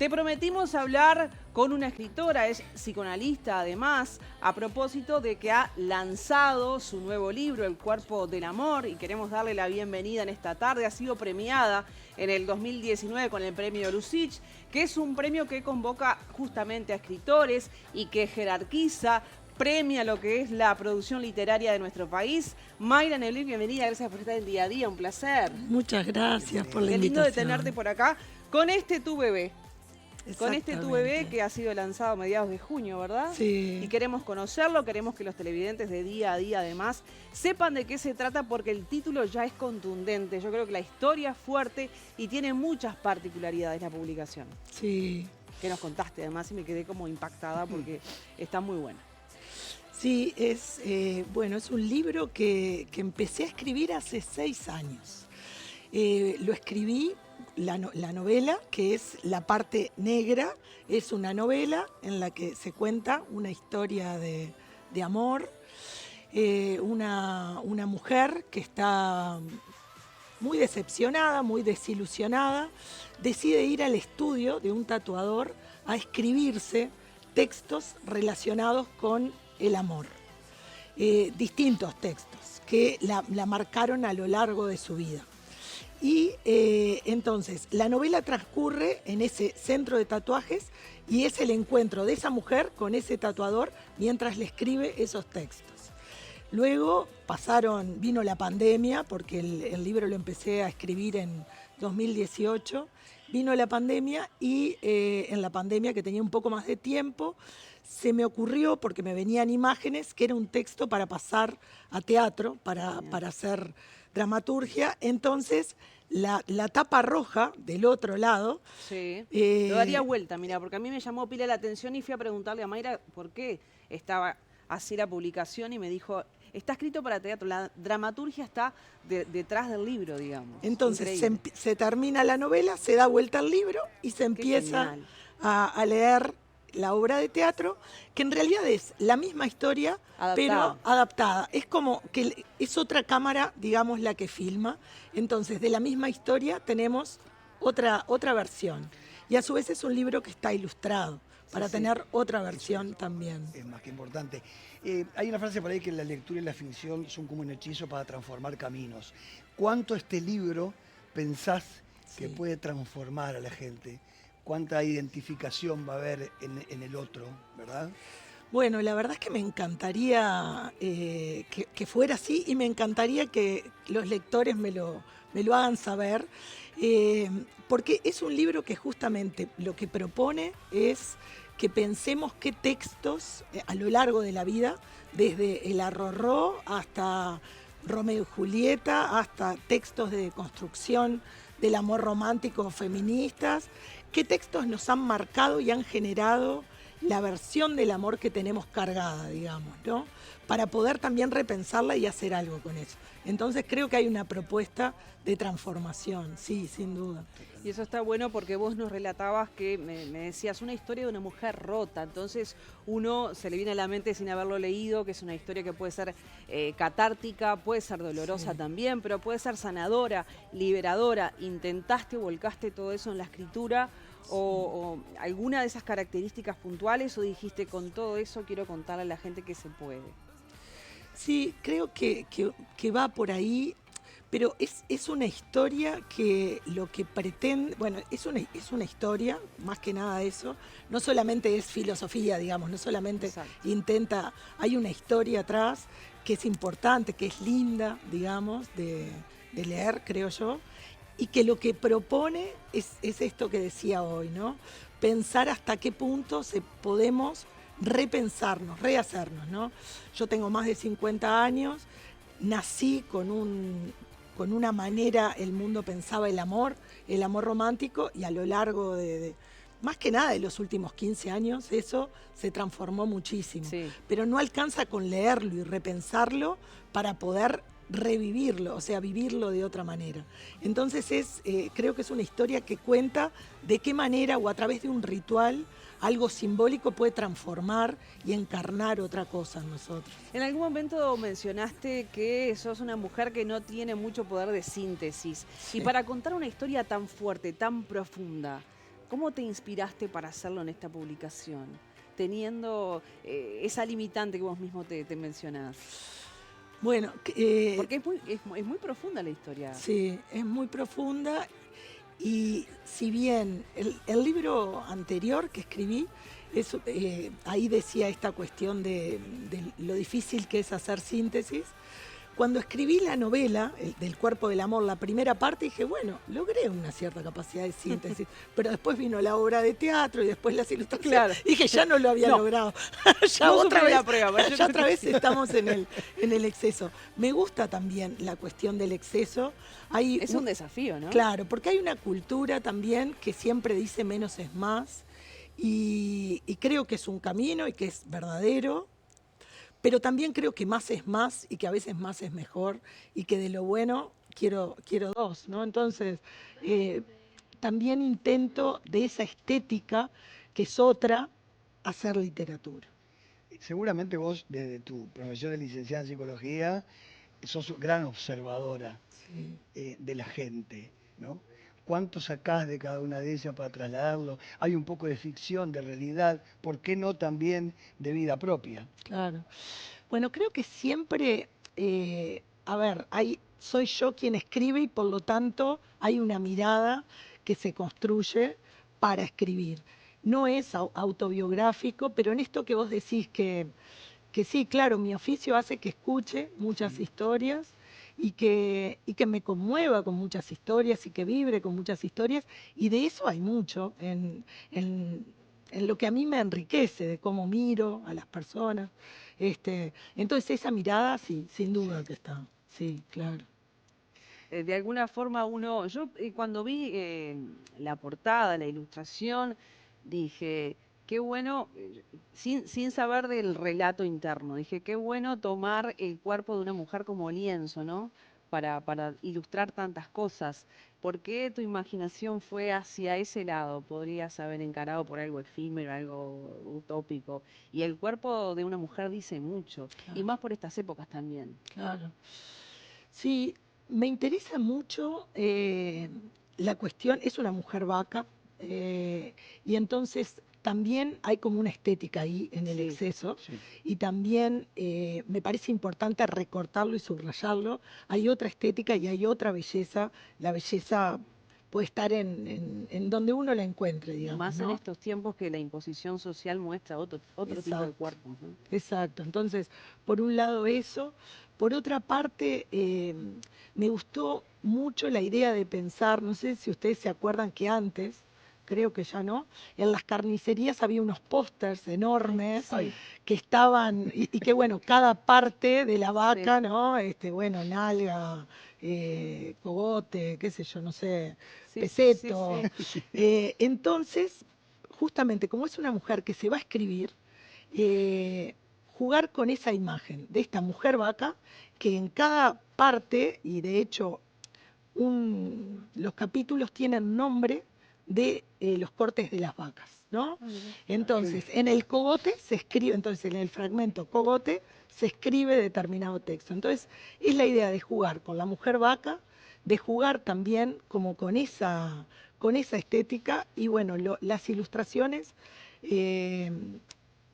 Te prometimos hablar con una escritora, es psicoanalista además, a propósito de que ha lanzado su nuevo libro, El cuerpo del amor, y queremos darle la bienvenida en esta tarde. Ha sido premiada en el 2019 con el premio Lusic, que es un premio que convoca justamente a escritores y que jerarquiza, premia lo que es la producción literaria de nuestro país. Mayra Neblin, bienvenida, gracias por estar el día a día, un placer. Muchas gracias por la Qué lindo invitación. de tenerte por acá con este Tu Bebé. Con este Tu Bebé que ha sido lanzado a mediados de junio, ¿verdad? Sí. Y queremos conocerlo, queremos que los televidentes de día a día además sepan de qué se trata porque el título ya es contundente. Yo creo que la historia es fuerte y tiene muchas particularidades la publicación. Sí. Que nos contaste además y me quedé como impactada porque está muy buena. Sí, bueno, es un libro que empecé a escribir hace 6 años. Lo escribí, la novela, que es la parte negra, es una novela en la que se cuenta una historia de amor. Una mujer que está muy decepcionada, muy desilusionada, decide ir al estudio de un tatuador a escribirse textos relacionados con el amor. Distintos textos que la marcaron a lo largo de su vida. Y entonces la novela transcurre en ese centro de tatuajes y es el encuentro de esa mujer con ese tatuador mientras le escribe esos textos. Luego vino la pandemia, porque el libro lo empecé a escribir en 2018, vino la pandemia y en la pandemia, que tenía un poco más de tiempo, se me ocurrió, porque me venían imágenes, que era un texto para pasar a teatro, para hacer dramaturgia. Entonces, la tapa roja del otro lado... Sí, lo daría vuelta, mira, porque a mí me llamó pila la atención y fui a preguntarle a Mayra por qué estaba así la publicación y me dijo... Está escrito para teatro, la dramaturgia está detrás del libro, digamos. Entonces se termina la novela, se da vuelta al libro y se empieza a leer la obra de teatro, que en realidad es la misma historia, pero adaptada. Es como que es otra cámara, digamos, la que filma. Entonces, de la misma historia tenemos otra versión. Y a su vez es un libro que está ilustrado, para tener otra versión también. Es más que importante. Hay una frase por ahí que la lectura y la ficción son como un hechizo para transformar caminos. ¿Cuánto este libro pensás que puede transformar a la gente? ¿Cuánta identificación va a haber en el otro, verdad? Bueno, la verdad es que me encantaría que fuera así y me encantaría que los lectores me lo hagan saber, porque es un libro que justamente lo que propone es que pensemos qué textos a lo largo de la vida, desde el Arrorró hasta Romeo y Julieta, hasta textos de construcción del amor romántico feministas, qué textos nos han marcado y han generado la versión del amor que tenemos cargada, digamos, ¿no? Para poder también repensarla y hacer algo con eso. Entonces creo que hay una propuesta de transformación, sí, sin duda. Y eso está bueno porque vos nos relatabas que me decías una historia de una mujer rota, entonces uno se le viene a la mente sin haberlo leído, que es una historia que puede ser catártica, puede ser dolorosa también, pero puede ser sanadora, liberadora. ¿Intentaste, volcaste todo eso en la escritura o alguna de esas características puntuales o dijiste con todo eso quiero contarle a la gente que se puede? Sí, creo que va por ahí. Pero es una historia que lo que pretende, bueno, es una historia, más que nada eso, no solamente es filosofía, digamos, no solamente hay una historia atrás que es importante, que es linda, digamos, de leer, creo yo, y que lo que propone es esto que decía hoy, ¿no? Pensar hasta qué punto podemos repensarnos, rehacernos, ¿no? Yo tengo más de 50 años, nací con una manera, el mundo pensaba el amor romántico, y a lo largo más que nada de los últimos 15 años, eso se transformó muchísimo. Pero no alcanza con leerlo y repensarlo para poder revivirlo, o sea, vivirlo de otra manera. Entonces creo que es una historia que cuenta de qué manera o a través de un ritual algo simbólico puede transformar y encarnar otra cosa en nosotros. En algún momento mencionaste que sos una mujer que no tiene mucho poder de síntesis. Y para contar una historia tan fuerte, tan profunda, ¿Cómo te inspiraste para hacerlo en esta publicación? Teniendo esa limitante que vos mismo te mencionás. Bueno, Porque es muy profunda la historia. sí, es muy profunda y si bien el libro anterior que escribí, ahí decía esta cuestión de lo difícil que es hacer síntesis. Cuando escribí la novela, del Cuerpo del Amor, la primera parte, dije, bueno, logré una cierta capacidad de síntesis, pero después vino la obra de teatro y después las ilustraciones. Claro. Dije, ya no lo había logrado. Ya No otra superé vez, la prueba, yo ya creo otra que vez sí. estamos en el exceso. Me gusta también la cuestión del exceso. Es un desafío, ¿no? Claro, porque hay una cultura también que siempre dice menos es más y creo que es un camino y que es verdadero. Pero también creo que más es más y que a veces más es mejor y que de lo bueno quiero dos, ¿no? Entonces, también intento de esa estética, que es otra, hacer literatura. Seguramente vos, desde tu profesión de licenciada en psicología, sos gran observadora Sí. de la gente, ¿no? ¿Cuánto sacás de cada una de ellas para trasladarlo? Hay un poco de ficción, de realidad, ¿por qué no también de vida propia? Claro. Bueno, creo que siempre, a ver, soy yo quien escribe y por lo tanto hay una mirada que se construye para escribir. No es autobiográfico, pero en esto que vos decís que sí, claro, mi oficio hace que escuche muchas historias y que me conmueva con muchas historias y que vibre con muchas historias. Y de eso hay mucho en, en lo que a mí me enriquece, de cómo miro a las personas. Entonces esa mirada, sí, sin duda que está. Sí, claro. De alguna forma yo cuando vi la portada, la ilustración, dije, qué bueno, sin saber del relato interno, dije, qué bueno tomar el cuerpo de una mujer como lienzo, ¿no? Para ilustrar tantas cosas. ¿Por qué tu imaginación fue hacia ese lado? Podrías haber encarado por algo efímero, algo utópico. Y el cuerpo de una mujer dice mucho, y Claro, más por estas épocas también. claro. Sí, me interesa mucho la cuestión, es una mujer vaca, y entonces también hay como una estética ahí en el Sí. exceso, Sí. y también me parece importante recortarlo y subrayarlo. Hay otra estética y hay otra belleza. La belleza puede estar en donde uno la encuentre, digamos, Más en ¿no? estos tiempos que la imposición social muestra otro tipo de Exacto. cuerpos, ¿no? Exacto, entonces, por un lado eso, por otra parte, me gustó mucho la idea de pensar, no sé si ustedes se acuerdan que antes, creo que ya no, en las carnicerías había unos pósters enormes Sí, que estaban, y que bueno, cada parte de la sí, vaca, ¿no? Bueno, nalga, cogote, qué sé yo, no sé, sí, sí, peseto. sí. Entonces, justamente como es una mujer que se va a escribir, eh, jugar con esa imagen de esta mujer vaca que en cada parte, y de hecho los capítulos tienen nombre de los cortes de las vacas, ¿no? Ah, mirá. Entonces, en el cogote se escribe, entonces en el fragmento cogote se escribe determinado texto. Entonces, es la idea de jugar con la mujer vaca, de jugar también como con esa estética y bueno, las ilustraciones. eh,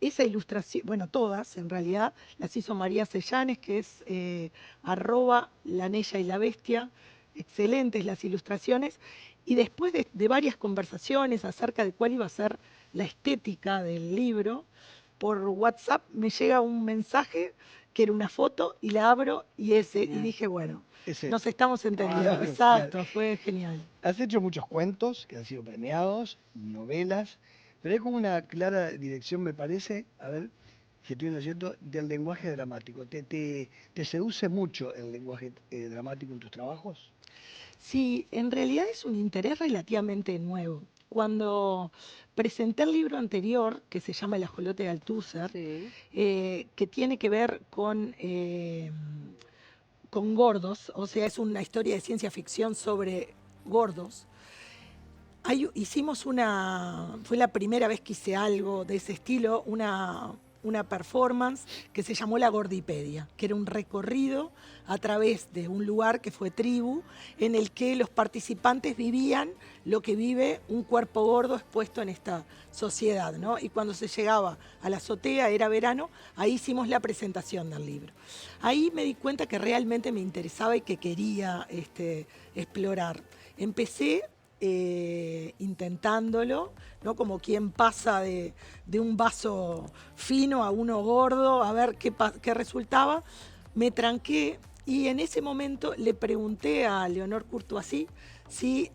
esa ilustración, bueno, todas en realidad, las hizo María Sellanes, que es @La Nella y la Bestia. Excelentes las ilustraciones. Y después de varias conversaciones acerca de cuál iba a ser la estética del libro, por WhatsApp me llega un mensaje que era una foto y la abro y Genial. dije, bueno, Es nos esto. estamos entendiendo. Claro, Exacto, claro. fue genial. Has hecho muchos cuentos que han sido premiados, novelas, pero hay como una clara dirección, me parece, a ver si estoy en lo cierto, del lenguaje dramático. ¿Te seduce mucho el lenguaje dramático en tus trabajos? Sí, en realidad es un interés relativamente nuevo. Cuando presenté el libro anterior, que se llama El ajolote de Althusser, Sí. que tiene que ver con gordos, o sea, es una historia de ciencia ficción sobre gordos. Fue la primera vez que hice algo de ese estilo, una performance que se llamó La Gordipedia, que era un recorrido a través de un lugar que fue Tribu, en el que los participantes vivían lo que vive un cuerpo gordo expuesto en esta sociedad, ¿no? Y cuando se llegaba a la azotea, era verano, ahí hicimos la presentación del libro. Ahí me di cuenta que realmente me interesaba y que quería explorar. Empecé intentándolo, ¿no? Como quien pasa de un vaso fino a uno gordo, a ver qué resultaba. Me tranqué y en ese momento le pregunté a Leonor Courtoisí si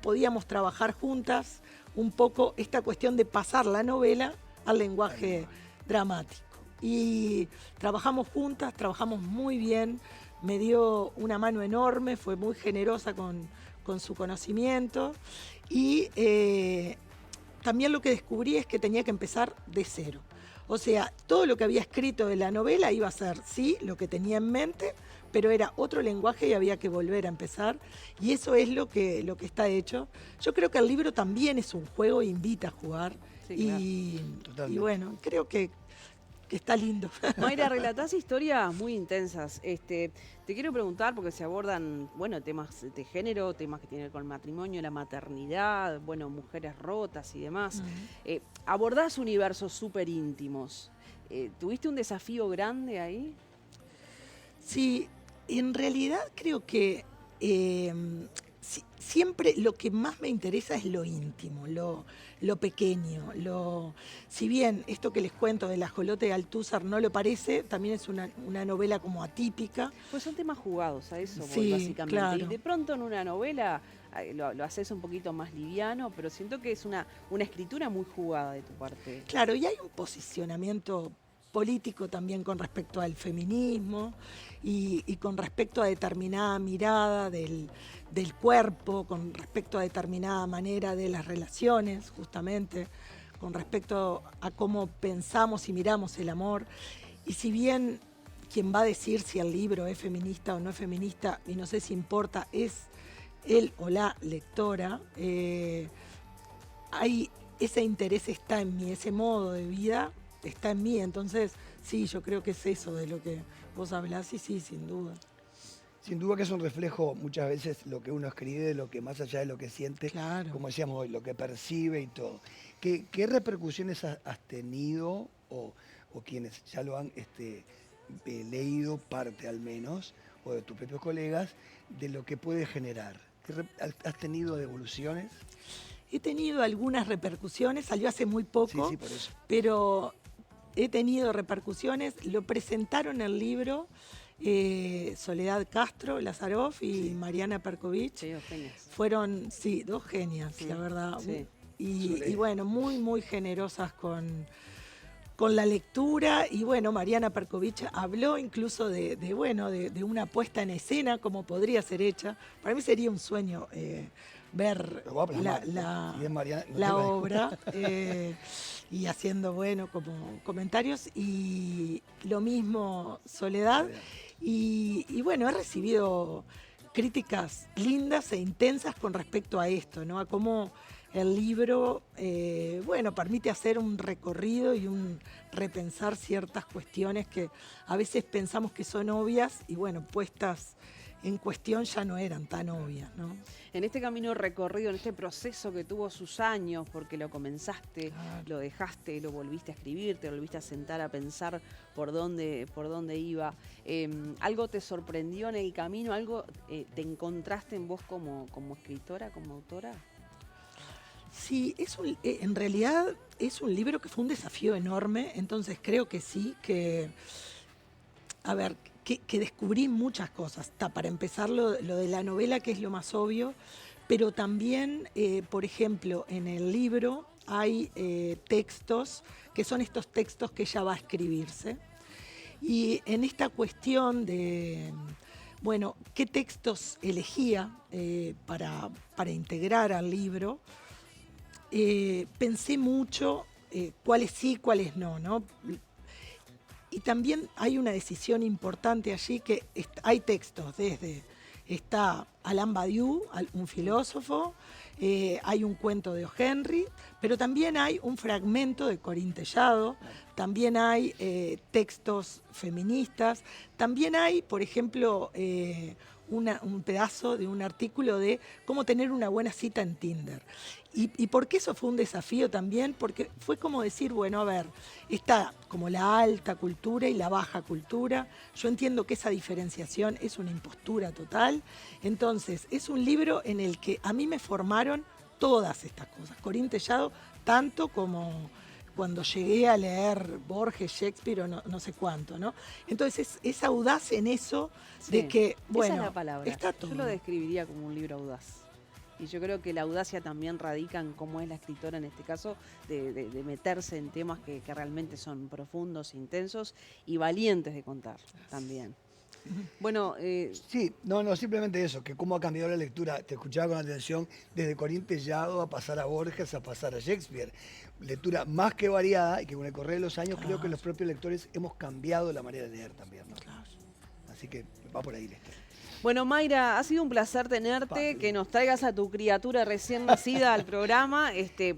podíamos trabajar juntas un poco esta cuestión de pasar la novela al lenguaje dramático. Y trabajamos juntas, trabajamos muy bien, me dio una mano enorme, fue muy generosa con su conocimiento y también lo que descubrí es que tenía que empezar de cero. O sea, todo lo que había escrito de la novela iba a ser, sí, lo que tenía en mente, pero era otro lenguaje y había que volver a empezar. Y eso es lo que está hecho. Yo creo que el libro también es un juego e invita a jugar. Sí, claro. Y bueno, creo que está lindo. Mayra, relatás historias muy intensas. Te quiero preguntar, porque se abordan, temas de género, temas que tienen que ver con el matrimonio, la maternidad, mujeres rotas y demás. Abordás universos súper íntimos. ¿Tuviste un desafío grande ahí? Sí, en realidad creo que siempre lo que más me interesa es lo íntimo, lo pequeño. Si bien esto que les cuento del ajolote de Althusser no lo parece, también es una novela como atípica. Pues son temas jugados, a eso voy, sí, básicamente. Claro. Y de pronto en una novela lo haces un poquito más liviano, pero siento que es una escritura muy jugada de tu parte. Claro, y hay un posicionamiento político también con respecto al feminismo y con respecto a determinada mirada del cuerpo, con respecto a determinada manera de las relaciones, justamente, con respecto a cómo pensamos y miramos el amor. Y si bien quien va a decir si el libro es feminista o no es feminista, y no sé si importa, es él o la lectora, ese interés está en mí, ese modo de vida está en mí. Entonces, sí, yo creo que es eso de lo que vos hablás y sí, sin duda. Sin duda que es un reflejo muchas veces lo que uno escribe, de lo que más allá de lo que siente, claro. Como decíamos hoy, lo que percibe y todo. ¿Qué repercusiones has tenido o quienes ya lo han leído, parte al menos, o de tus propios colegas, de lo que puede generar? ¿Has tenido devoluciones? He tenido algunas repercusiones, salió hace muy poco, sí, por eso. Pero he tenido repercusiones. Lo presentaron el libro Soledad Castro, Lazaroff y Mariana Perkovich. Sí, dos genias. Fueron, sí, dos genias, la verdad. Sí. Y bueno, muy, muy generosas con la lectura. Y bueno, Mariana Perkovich habló incluso de una puesta en escena, como podría ser hecha. Para mí sería un sueño ver la obra y haciendo, como comentarios. Y lo mismo Soledad. Y bueno, he recibido críticas lindas e intensas con respecto a esto, ¿no? A cómo el libro, permite hacer un recorrido y un repensar ciertas cuestiones que a veces pensamos que son obvias y puestas en cuestión ya no eran tan obvias, ¿no? En este camino recorrido, en este proceso que tuvo sus años, porque lo comenzaste, claro, lo dejaste, lo volviste a escribir, te volviste a sentar a pensar por dónde iba, ¿algo te sorprendió en el camino? ¿Algo te encontraste en vos como escritora, como autora? Sí, en realidad es un libro que fue un desafío enorme, entonces creo que sí, que descubrí muchas cosas. Para empezar, lo de la novela, que es lo más obvio, pero también, por ejemplo, en el libro hay textos que son estos textos que ella va a escribirse. Y en esta cuestión de, qué textos elegía para integrar al libro, pensé mucho cuáles sí, cuáles no, ¿no? Y también hay una decisión importante allí, que hay textos desde está Alain Badiou, un filósofo, hay un cuento de O. Henry, pero también hay un fragmento de Corín Tellado, también hay textos feministas, también hay, por ejemplo, un pedazo de un artículo de cómo tener una buena cita en Tinder. ¿Y por qué eso fue un desafío también? Porque fue como decir, bueno, a ver, está como la alta cultura y la baja cultura. Yo entiendo que esa diferenciación es una impostura total. Entonces, es un libro en el que a mí me formaron todas estas cosas. Corín Tellado, tanto como cuando llegué a leer Borges, Shakespeare o no sé cuánto, ¿no? Entonces, es audaz en eso de que, bueno, esa es la palabra. está todo. Yo lo describiría como un libro audaz. Y yo creo que la audacia también radica en cómo es la escritora en este caso, de meterse en temas que realmente son profundos, intensos y valientes de contar también. Bueno, Sí, no, simplemente eso, que cómo ha cambiado la lectura. Te escuchaba con atención desde Corín Tellado a pasar a Borges, a pasar a Shakespeare. Lectura más que variada y que con el correr de los años creo que los propios lectores hemos cambiado la manera de leer también, ¿no? Así que va por ahí la historia. bueno, Mayra, ha sido un placer tenerte, que nos traigas a tu criatura recién nacida al programa.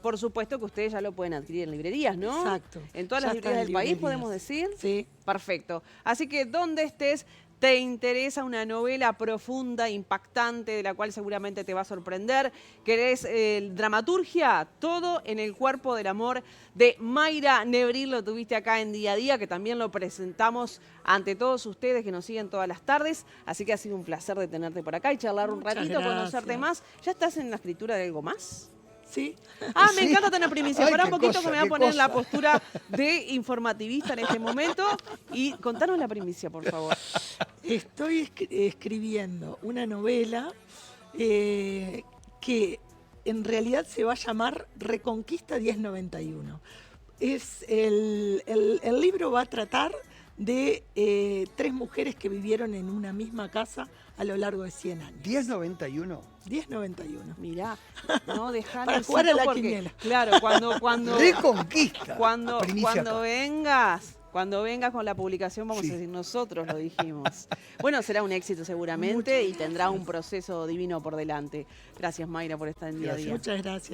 Por supuesto que ustedes ya lo pueden adquirir en librerías, ¿no? Exacto. En todas Ya las está librerías en del país, librerías. podemos decir. Sí. Perfecto. Así que donde estés, te interesa una novela profunda, impactante, de la cual seguramente te va a sorprender. ¿Querés dramaturgia? Todo en el cuerpo del amor de Mayra Nebril. Lo tuviste acá en Día a Día, que también lo presentamos ante todos ustedes que nos siguen todas las tardes. Así que ha sido un placer de tenerte por acá y charlar un Muchas ratito, gracias. conocerte más. ¿Ya estás en la escritura de algo más? Sí. Ah, me Sí. encanta tener primicia. Ay, Pará un qué poquito cosa, que me voy a qué poner en la cosa. postura de informativista en este momento. Y contanos la primicia, por favor. Estoy escribiendo una novela que en realidad se va a llamar Reconquista 1091. El libro va a tratar de 3 mujeres que vivieron en una misma casa a lo largo de 100 años. 1091. 1091. Mirá, no, dejalo Para el jugar a sitio la porque, quiniela. claro, cuando Reconquista. cuando Primicia acá. vengas con la publicación, vamos Sí. a decir, nosotros lo dijimos. Bueno, será un éxito seguramente y tendrá un proceso divino por delante. Gracias, Mayra, por estar en Día a Día. Muchas gracias.